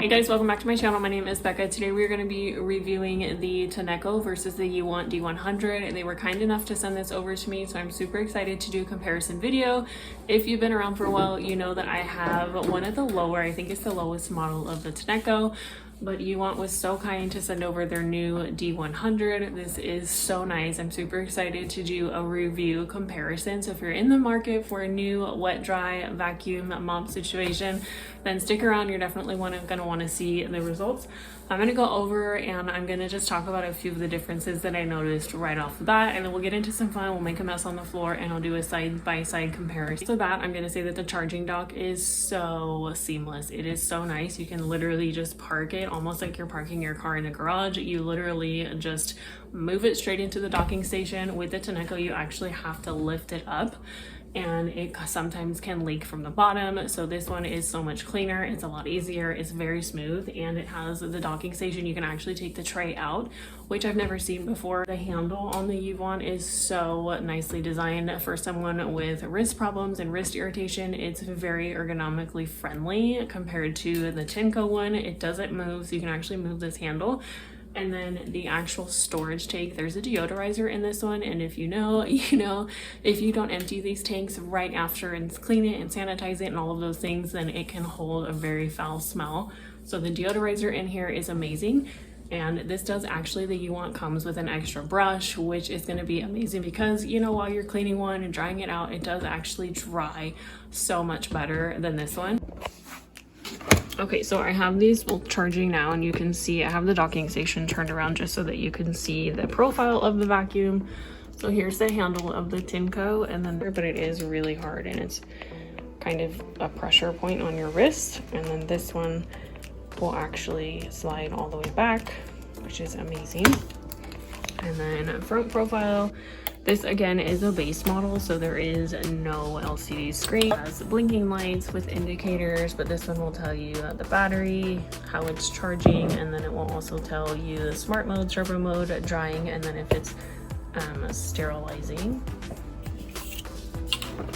Hey guys, welcome back to my channel. My name is Becca. Today we're going to be reviewing the Tineco versus the UWANT D100. They were kind enough to send this over to me, so I'm super excited to do a comparison video. If you've been around for a while, you know that I have one of the lower, I think it's the lowest model of the Tineco, but UWANT was so kind to send over their new D100. This is so nice. I'm super excited to do a review comparison. So if you're in the market for a new wet dry vacuum mop situation, then stick around. You're definitely gonna want to see the results. I'm gonna go over and I'm gonna just talk about a few of the differences that I noticed right off the bat, and then we'll get into some fun. We'll make a mess on the floor and I'll do a side-by-side comparison. So that I'm gonna say that the charging dock is so seamless. It is so nice. You can literally just park it almost like you're parking your car in a garage. You literally just move it straight into the docking station. With the Tineco, you actually have to lift it up, and it sometimes can leak from the bottom. So this one is so much cleaner. It's a lot easier. It's very smooth, and it has the docking station. You can actually take the tray out, which I've never seen before. The handle on the UWANT is so nicely designed for someone with wrist problems and wrist irritation. It's very ergonomically friendly compared to the Tineco one. It doesn't move, so you can actually move this handle. And then the actual storage tank, there's a deodorizer in this one, and if you know, you know, if you don't empty these tanks right after and clean it and sanitize it and all of those things, then it can hold a very foul smell. So the deodorizer in here is amazing. And this does actually, the UWANT comes with an extra brush, which is going to be amazing because, you know, while you're cleaning one and drying it out, it does actually dry so much better than this one. Okay, so I have these charging now, and you can see I have the docking station turned around just so that you can see the profile of the vacuum. So here's the handle of the Tineco, and then but it is really hard, and it's kind of a pressure point on your wrist. And then this one will actually slide all the way back, which is amazing. And then front profile. This again is a base model, so there is no LCD screen. It has blinking lights with indicators, but this one will tell you the battery, how it's charging, and then it will also tell you the smart mode, turbo mode, drying, and then if it's sterilizing.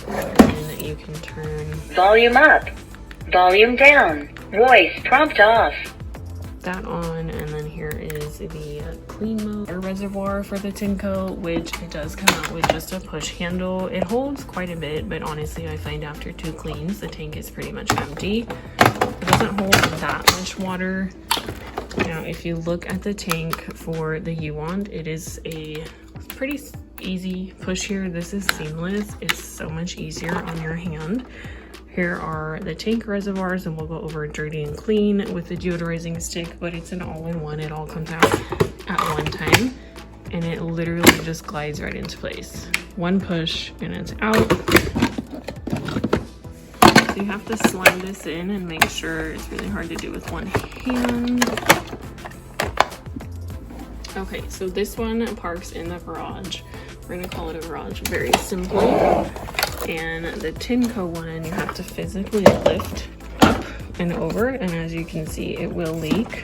And then you can turn volume up, volume down, voice prompt off. That on, and then here is the clean mode reservoir for the Tineco, which it does come out with just a push handle. It holds quite a bit, but honestly I find after 2 cleans the tank is pretty much empty. It doesn't hold that much water. Now if you look at the tank for the UWANT, it is a pretty easy push here. This is seamless. It's so much easier on your hand. Here are the tank reservoirs, and we'll go over dirty and clean with the deodorizing stick, but it's an all-in-one. It all comes out at one time, and it literally just glides right into place. One push and it's out. So you have to slide this in and make sure. It's really hard to do with one hand. Okay, so this one parks in the garage. We're gonna call it a garage very simply. And the Tineco one, you have to physically lift up and over, and as you can see, it will leak.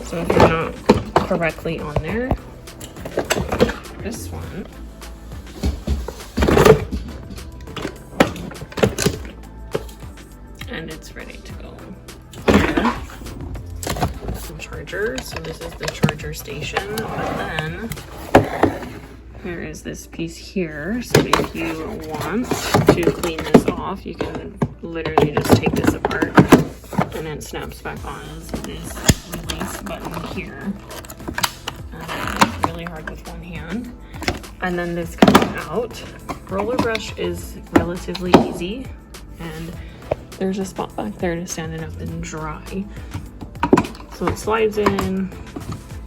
So if you're not correctly on there, this one, and it's ready to go. Here, some chargers. So this is the charger station, but then here is this piece here. So if you want to clean this off, you can literally just take this apart and it snaps back on. This release button here. It's really hard with one hand. And then this comes out. Roller brush is relatively easy, and there's a spot back there to stand it up and dry. So it slides in,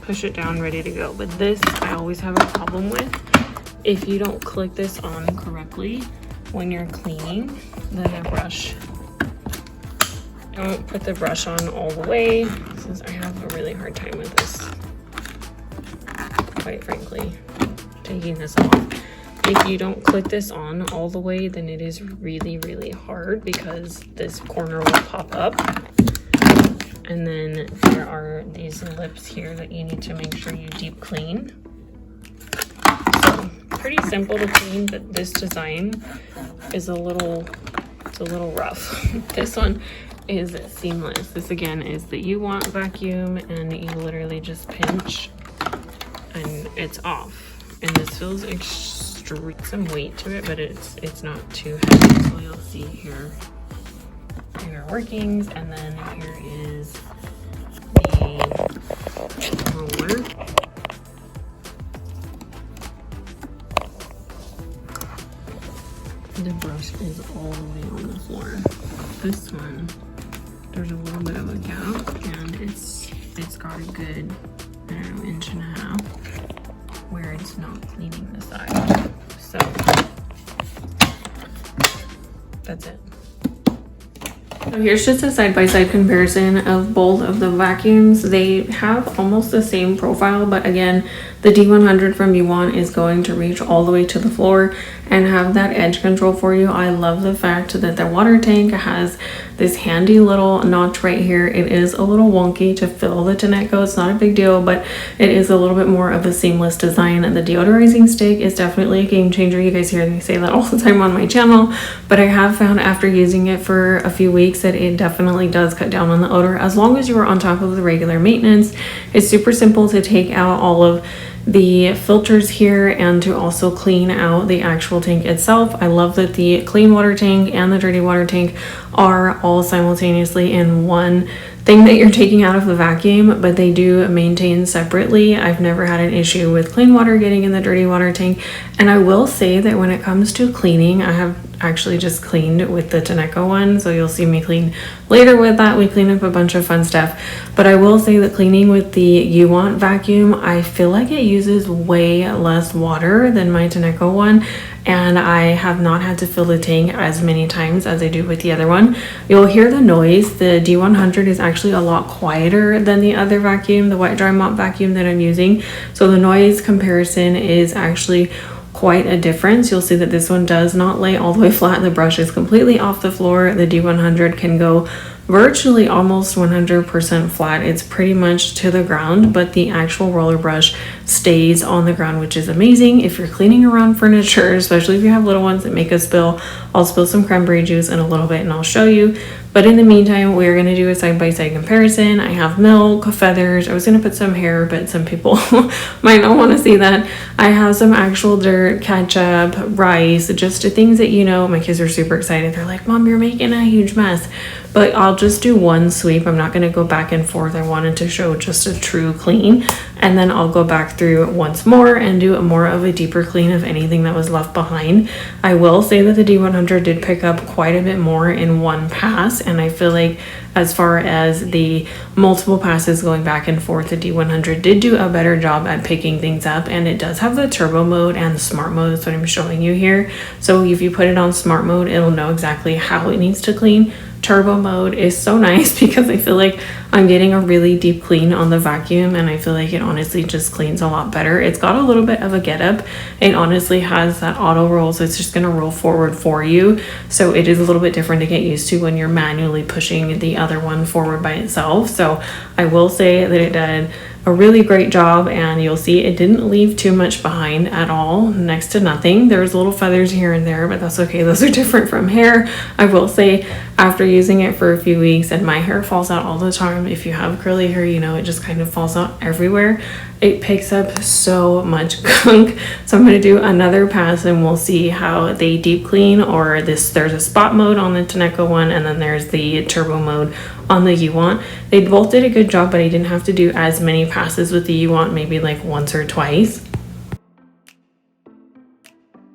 push it down, ready to go. But this I always have a problem with. If you don't click this on correctly when you're cleaning, then the brush, don't put the brush on all the way, since I have a really hard time with this, quite frankly, taking this off. If you don't click this on all the way, then it is really, really hard because this corner will pop up. And then there are these lips here that you need to make sure you deep clean. So pretty simple to clean, but this design is a little rough. This one is seamless. This again is the UWANT vacuum, and you literally just pinch and it's off. And this feels some weight to it, but it's not too heavy. So you'll see here your workings, and then here is the roller. The brush is all the way on the floor. This one, there's a little bit of a gap, and it's got a good, I don't know, inch and a half where it's not cleaning the side. So that's it. So here's just a side-by-side comparison of both of the vacuums. They have almost the same profile, but again, the D100 from UWANT is going to reach all the way to the floor and have that edge control for you. I love the fact that the water tank has this handy little notch right here. It is a little wonky to fill the Tineco. It's not a big deal, but it is a little bit more of a seamless design. The deodorizing stick is definitely a game changer. You guys hear me say that all the time on my channel, but I have found after using it for a few weeks that it definitely does cut down on the odor as long as you are on top of the regular maintenance. It's super simple to take out all of the filters here and to also clean out the actual tank itself. I love that the clean water tank and the dirty water tank are all simultaneously in one thing that you're taking out of the vacuum, but they do maintain separately. I've never had an issue with clean water getting in the dirty water tank. And I will say that when it comes to cleaning, I have actually just cleaned with the Tineco one, so you'll see me clean later with that. We clean up a bunch of fun stuff, but I will say that cleaning with the UWANT vacuum, I feel like it uses way less water than my Tineco one, and I have not had to fill the tank as many times as I do with the other one. You'll hear the noise. The D100 is actually a lot quieter than the other vacuum, the wet dry mop vacuum that I'm using, so the noise comparison is actually quite a difference. You'll see that this one does not lay all the way flat. The brush is completely off the floor. The D100 can go virtually almost 100% flat. It's pretty much to the ground, but the actual roller brush stays on the ground, which is amazing if you're cleaning around furniture, especially if you have little ones that make a spill. I'll spill some cranberry juice in a little bit and I'll show you. But in the meantime, we're going to do a side-by-side comparison. I have milk, feathers. I was going to put some hair, but some people might not want to see that. I have some actual dirt, ketchup, rice, just things that, you know, my kids are super excited. They're like, Mom, you're making a huge mess. But I'll just do one sweep. I'm not going to go back and forth. I wanted to show just a true clean. And then I'll go back through once more and do more of a deeper clean of anything that was left behind. I will say that the D100 did pick up quite a bit more in one pass. And I feel like as far as the multiple passes going back and forth, the D100 did do a better job at picking things up. And it does have the turbo mode and the smart mode. That's what I'm showing you here. So if you put it on smart mode, it'll know exactly how it needs to clean. Turbo mode is so nice because I feel like I'm getting a really deep clean on the vacuum, and I feel like it honestly just cleans a lot better. It's got a little bit of a get up. It honestly has that auto roll, so it's just going to roll forward for you. So it is a little bit different to get used to when you're manually pushing the other one forward by itself. So I will say that it did a really great job, and you'll see it didn't leave too much behind at all, next to nothing. There's little feathers here and there, but that's okay. Those are different from hair. I will say after using it for a few weeks, and my hair falls out all the time. If you have curly hair, you know, it just kind of falls out everywhere. It picks up so much gunk. So I'm going to do another pass and we'll see how they deep clean, or there's a spot mode on the Tineco one, and then there's the turbo mode on the UWANT. They both did a good job, but I didn't have to do as many passes with the UWANT, maybe like once or twice.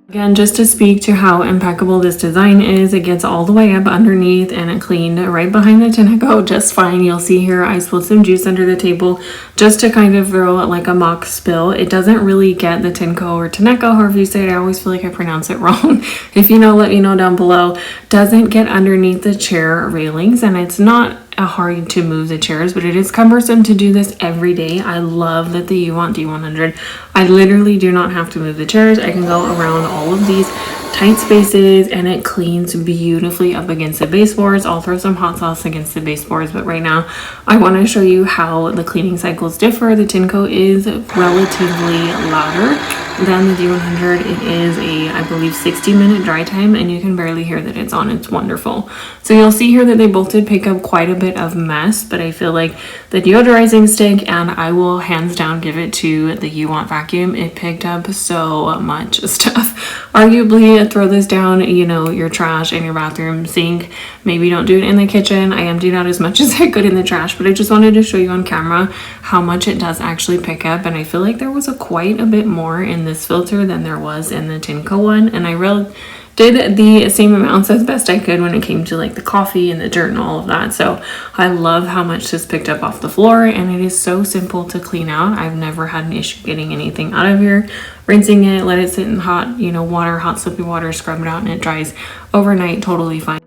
Again, just to speak to how impeccable this design is, it gets all the way up underneath and it cleaned right behind the Tineco just fine. You'll see here I spilled some juice under the table just to kind of throw like a mock spill. It doesn't really get the Tineco or Tineco, however you say it. I always feel like I pronounce it wrong. If you know, let me know down below. Doesn't get underneath the chair railings, and it's not hard to move the chairs, but it is cumbersome to do this every day. I love that the UWANT D100, I literally do not have to move the chairs. I can go around all of these tight spaces and it cleans beautifully up against the baseboards. I'll throw some hot sauce against the baseboards, but right now I want to show you how the cleaning cycles differ. The Tineco is relatively louder than the D100. It is a, I believe, 60-minute dry time, and you can barely hear that it's on. It's wonderful. So you'll see here that they both did pick up quite a bit of mess, but I feel like the deodorizing stick, and I will hands down give it to the UWANT vacuum. It picked up so much stuff. Arguably, throw this down, you know, your trash in your bathroom sink. Maybe don't do it in the kitchen. I emptied out as much as I could in the trash, but I just wanted to show you on camera how much it does actually pick up. And I feel like there was quite a bit more in this filter than there was in the Tineco one, and I really did the same amounts as best I could when it came to like the coffee and the dirt and all of that. So I love how much this picked up off the floor, and it is so simple to clean out. I've never had an issue getting anything out of here. Rinsing it, let it sit in hot, you know, water, hot soapy water, scrub it out, and it dries overnight totally fine.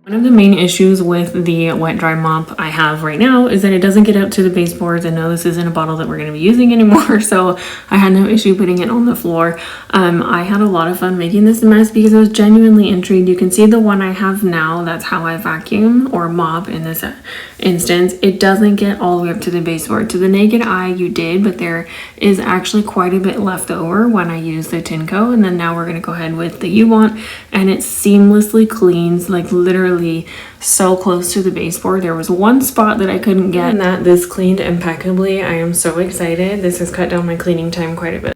One of the main issues with the wet dry mop I have right now is that it doesn't get up to the baseboards. And no, this isn't a bottle that we're going to be using anymore, so I had no issue putting it on the floor. I had a lot of fun making this mess because I was genuinely intrigued. You can see the one I have now, that's how I vacuum or mop in this instance. It doesn't get all the way up to the baseboard. To the naked eye you did, but there is actually quite a bit left over when I use the Tineco. And then now we're going to go ahead with the UWANT, and it seamlessly cleans, like literally so close to the baseboard. There was one spot that I couldn't get, and that this cleaned impeccably. I am so excited. This has cut down my cleaning time quite a bit.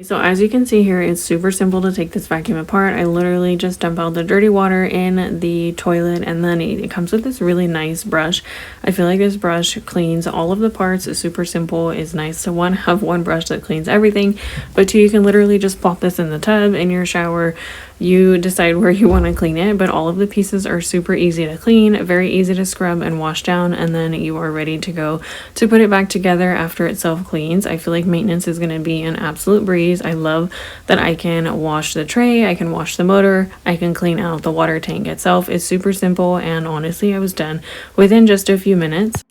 So as you can see here, it's super simple to take this vacuum apart. I literally just dump out the dirty water in the toilet, and then it comes with this really nice brush. I feel like this brush cleans all of the parts. It's super simple. It's nice to have one brush that cleans everything, but two, you can literally just plop this in the tub in your shower. You decide where you want to clean it, but all of the pieces are super easy to clean, very easy to scrub and wash down, and then you are ready to go to put it back together after it self cleans. I feel like maintenance is going to be an absolute breeze. I love that I can wash the tray, I can wash the motor, I can clean out the water tank itself. It's super simple, and honestly, I was done within just a few minutes.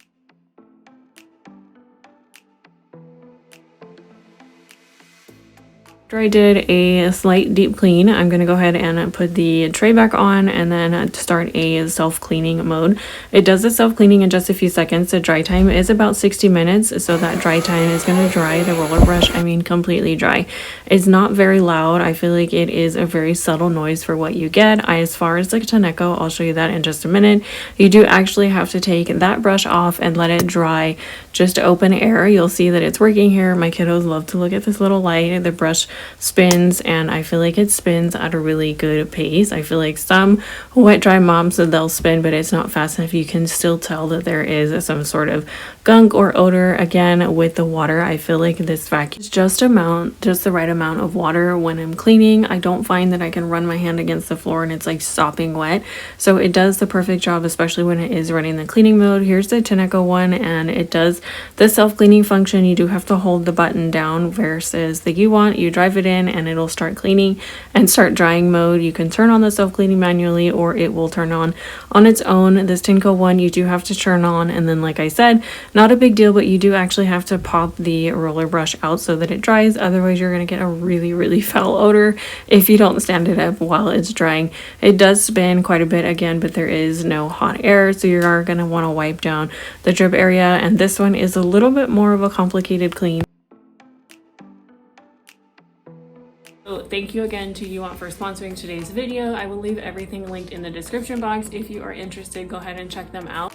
After I did a slight deep clean, I'm going to go ahead and put the tray back on and then start a self-cleaning mode. It does the self-cleaning in just a few seconds. The dry time is about 60 minutes, so that dry time is going to dry the roller brush, completely dry. It's not very loud. I feel like it is a very subtle noise for what you get. As far as like Tineco, I'll show you that in just a minute. You do actually have to take that brush off and let it dry just open air. You'll see that it's working here. My kiddos love to look at this little light. The brush spins, and I feel like it spins at a really good pace. I feel like some wet dry mops, they'll spin, but it's not fast enough. You can still tell that there is some sort of gunk or odor. Again, with the water, I feel like this vacuum is just the right amount of water when I'm cleaning. I don't find that I can run my hand against the floor and it's like sopping wet. So it does the perfect job, especially when it is running the cleaning mode. Here's the Tineco one, and it does the self-cleaning function. You do have to hold the button down versus the UWANT. You drive it in and it'll start cleaning and start drying mode. You can turn on the self-cleaning manually, or it will turn on its own. This Tineco one you do have to turn on, and then like I said, not a big deal, but you do actually have to pop the roller brush out so that it dries. Otherwise you're going to get a really foul odor if you don't stand it up while it's drying. It does spin quite a bit again, but there is no hot air, so you are going to want to wipe down the drip area, and this one is a little bit more of a complicated clean. So thank you again to UWANT for sponsoring today's video. I will leave everything linked in the description box. If you are interested, go ahead and check them out.